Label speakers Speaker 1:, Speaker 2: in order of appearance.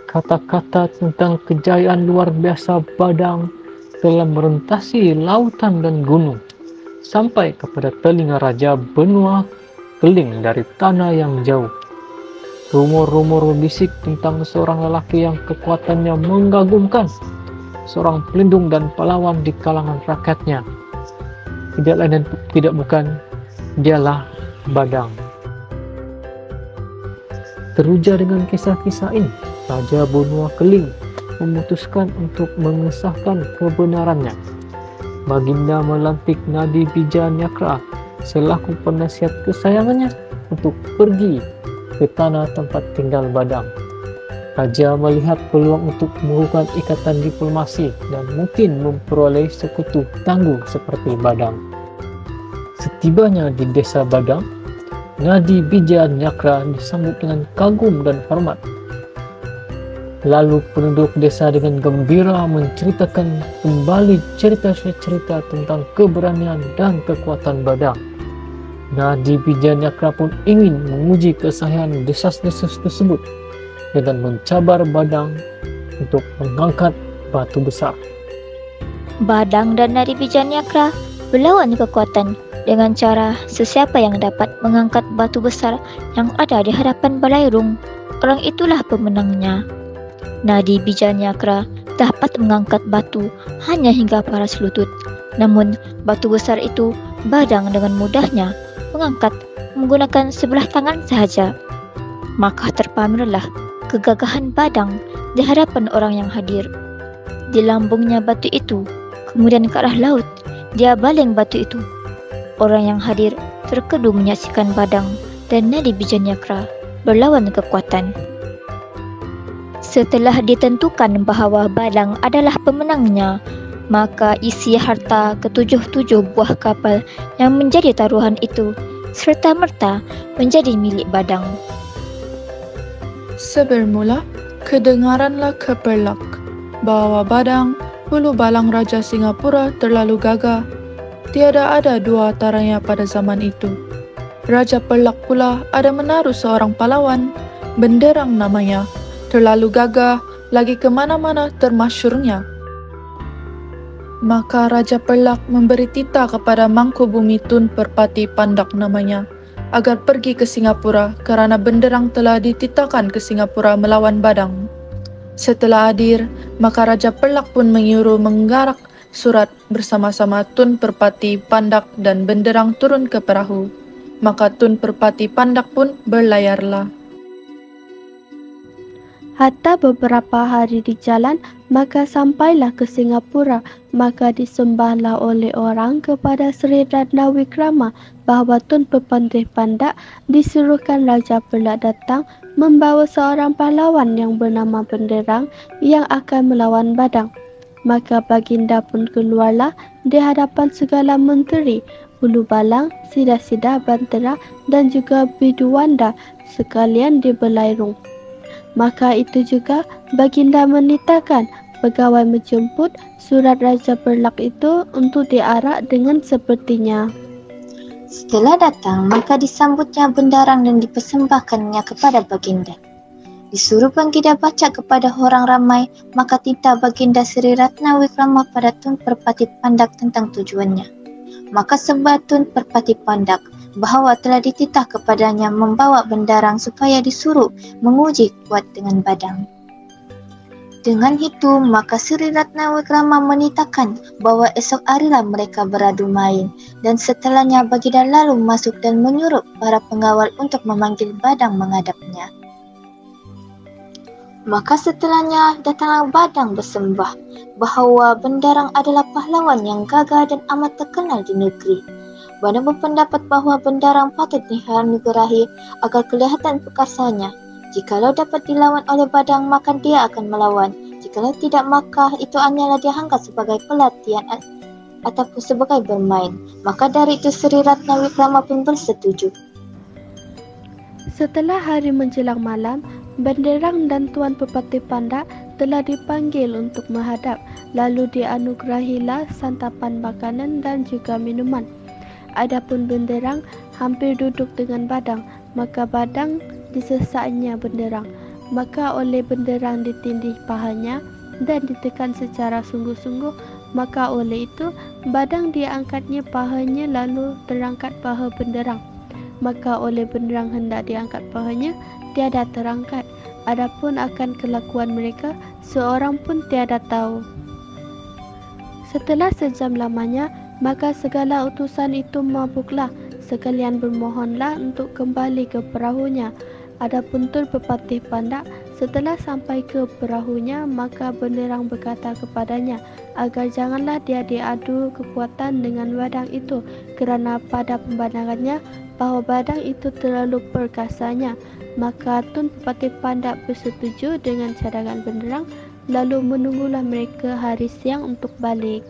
Speaker 1: Kata-kata tentang kejayaan luar biasa Badang telah merentasi lautan dan gunung, sampai kepada telinga Raja Benua Keling dari tanah yang jauh. Rumor-rumor berbisik tentang seorang lelaki yang kekuatannya mengagumkan, seorang pelindung dan pahlawan di kalangan rakyatnya. Tidak lain dan tidak bukan, dialah Badang. Teruja dengan kisah-kisah ini, Raja Benua Keling memutuskan untuk mengesahkan kebenarannya. Baginda melantik Nadi Bijanyakra selaku penasihat kesayangannya untuk pergi ke tanah tempat tinggal Badang. Raja melihat peluang untuk melakukan ikatan diplomasi dan mungkin memperoleh sekutu tangguh seperti Badang. Setibanya di desa Badang, Nadi Bijanyakra disambut dengan kagum dan hormat. Lalu penduduk desa dengan gembira menceritakan kembali cerita-cerita tentang keberanian dan kekuatan Badang. Nadi Bijanyakra pun ingin menguji kesahihan desas-desus tersebut dengan mencabar Badang untuk mengangkat batu besar.
Speaker 2: Badang dan Nadi Bijanyakra berlawan kekuatan dengan cara sesiapa yang dapat mengangkat batu besar yang ada di hadapan Balairung, orang itulah pemenangnya. Nadi Bijanyakra dapat mengangkat batu hanya hingga paras lutut, namun batu besar itu Badang dengan mudahnya mengangkat menggunakan sebelah tangan sahaja. Maka terpamerlah kegagahan Badang di hadapan orang yang hadir. Di lambungnya batu itu, kemudian ke arah laut, dia baling batu itu. Orang yang hadir terkedu menyaksikan Badang dan Nadi Bijanyakra berlawan kekuatan. Setelah ditentukan bahawa Badang adalah pemenangnya, maka isi harta ke-7 buah kapal yang menjadi taruhan itu serta-merta menjadi milik Badang.
Speaker 3: Sebermula, kedengaranlah keperlak bahawa Badang, hulu balang Raja Singapura terlalu gagah. Tiada ada dua antaranya pada zaman itu. Raja Perlak pula ada menaruh seorang pahlawan, Benderang namanya, terlalu gagah, lagi ke mana-mana termasyurnya. Maka Raja Perlak memberi titah kepada Mangkubumi Tun Perpati Pandak namanya, agar pergi ke Singapura kerana Benderang telah dititahkan ke Singapura melawan Badang. Setelah hadir, maka Raja Perlak pun menyuruh menggarak surat bersama-sama Tun Perpati Pandak dan Benderang turun ke perahu. Maka Tun Perpati Pandak pun berlayarlah.
Speaker 4: Hatta beberapa hari di jalan, maka sampailah ke Singapura. Maka disembahlah oleh orang kepada Sri Ratna Wikrama bahawa Tun Perpati Pandak disuruhkan Raja Perlak datang membawa seorang pahlawan yang bernama Benderang yang akan melawan Badang. Maka Baginda pun keluarlah di hadapan segala menteri, Hulu Balang, Sida-Sida, Bantera dan juga Biduwanda sekalian di Balairung. Maka itu juga Baginda menitahkan pegawai menjemput surat Raja Perlak itu untuk diarak dengan sepertinya.
Speaker 2: Setelah datang, maka disambutnya Benderang dan dipersembahkannya kepada Baginda. Disuruh Baginda baca kepada orang ramai, maka titah Baginda Sri Ratna Wikrama pada Tun Perpati Pandak tentang tujuannya. Maka sebab Tun Perpati Pandak bahawa telah dititah kepadanya membawa Benderang supaya disuruh menguji kuat dengan Badang. Dengan itu, maka Sri Ratna Wikrama menitahkan bahawa esok harilah mereka beradu main, dan setelahnya Baginda lalu masuk dan menyuruh para pengawal untuk memanggil Badang menghadapnya. Maka setelahnya datanglah Badang bersembah bahawa Benderang adalah pahlawan yang gagah dan amat terkenal di negeri. Badang berpendapat bahawa Benderang patut dihanugerahi agar kelihatan perkasanya. Jikalau dapat dilawan oleh Badang, maka dia akan melawan. Jikalau tidak, maka itu hanyalah dianggap sebagai pelatihan ataupun sebagai bermain. Maka dari itu Sri Ratna Wikrama pun bersetuju.
Speaker 4: Setelah hari menjelang malam, Benderang dan Tuan Perpati Pandak telah dipanggil untuk menghadap, lalu dianugerahilah santapan makanan dan juga minuman. Adapun Benderang hampir duduk dengan Badang, maka Badang disesaknya Benderang. Maka oleh benderang ditindih pahanya dan ditekan secara sungguh-sungguh, maka oleh itu badang diangkatnya pahanya lalu terangkat paha benderang. Maka oleh benderang hendak diangkat pahanya, tiada terangkat. Adapun akan kelakuan mereka, seorang pun tiada tahu. Setelah sejam lamanya, maka segala utusan itu mabuklah, sekalian bermohonlah untuk kembali ke perahunya. Adapun Tun Pepatih Pandak, setelah sampai ke perahunya, maka benderang berkata kepadanya, agar janganlah dia diadu kekuatan dengan badang itu, kerana pada pembandangannya bahawa badang itu terlalu perkasanya. Maka Tun Pepatih Pandak bersetuju dengan cadangan benderang, lalu menunggulah mereka hari siang untuk balik.